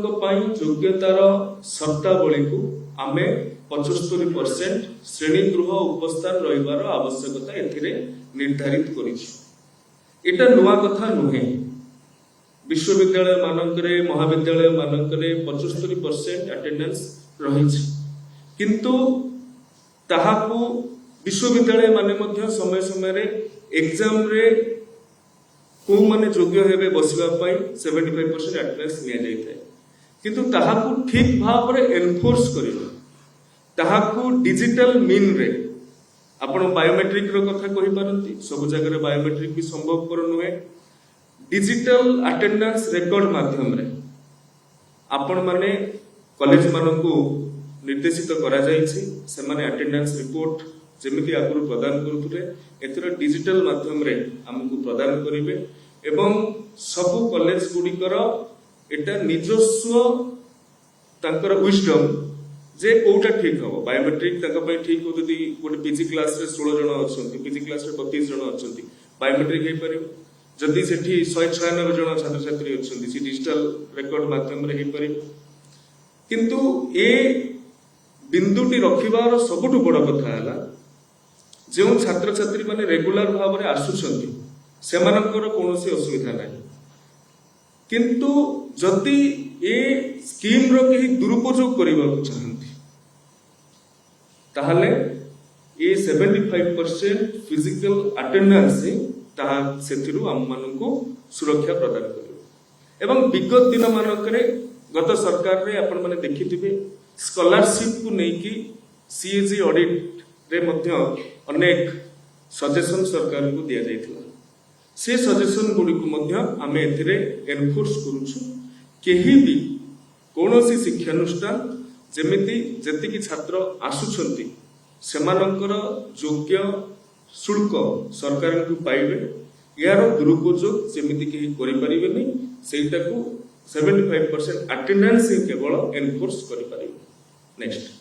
योग्यतार शर्तावली को आमे 75% श्रेणी गृह उपस्थान रहिबार आवश्यकता एथिरे निर्धारित करिछु। एटा नुआ कथा नुहे। विश्वविद्यालय मानकरे महाविद्यालय मानकरे 75% अटेंडेंस रहिछि, किंतु ताहाकू विश्वविद्यालय माने मध्य समय समय रे एग्जाम रे को माने योग्य हेबे बसिबा पई 75% अटेंडेंस निया जाइथाय, किंतु ताहाकू ठीक भाव रे एनफोर्स करिबा, ताहाकू डिजिटल मीन रे आपण बायोमेट्रिक रो कथा कहि पारंती। सब जगह रे बायोमेट्रिक भी संभवपर नुहे। डिजिटल अटेंडेंस रिकॉर्ड माध्यम रे आपण माने कॉलेज मानकू निर्देशित करा जाइछि, से माने अटेंडेंस रिपोर्ट जेमिति आगुरु प्रदान करुथुले एथर डिजिटल माध्यम रे हमकु प्रदान करिवे एवं सबु कॉलेज गुडिकर एटा निजस्व तांकर विजडम जे कोटा ठीक हो। बायोमेट्रिक ताका पय ठीक हो जदि गोटे पीजी क्लास रे 16 जण अछंती, पीजी क्लास रे 32 जण अछंती, बायोमेट्रिक हे परिबो। जदि सेठी 196 जण छात्र छात्री अछंती, से डिजिटल रिकॉर्ड माध्यम रे हे परिबो। किंतु ए बिंदुटी रखिबार सबुठु बड़ कथा हला जो छात्र छात्री माने रेगुलर भाव रे आसुछंती सेमानकर कोनोसी असुविधा नाही, किंतु जदि ए स्कीम रो केही दुरुपयोग करिबा चाहंती ताहले ए 75% फिजिकल अटेंडेंस ता सेथिरु हम मानकू सुरक्षा प्रदान करियो। एवं विगत दिन मानकरे गत सरकार रे आपण माने देखिथिबे स्कॉलरशिप को नेकी सीएजी ऑडिट रे मध्य अनेक सजेशन सरकार को दिया जाइथिला। से सजेशन गुडी को मध्य आमे एथिरे एनफोर्स करूछु। केही भी कोनोसी शिक्षानुष्ठान जेमिति जतिकी छात्र आसुछंती सेमानकर योग्य शुल्क सरकार को पाइबे, यार दुरुपयोग जेमिति केही करि परिबेनी, सेटा को 75% अटेंडेंस केवल एनफोर्स करि परिबे। नेक्स्ट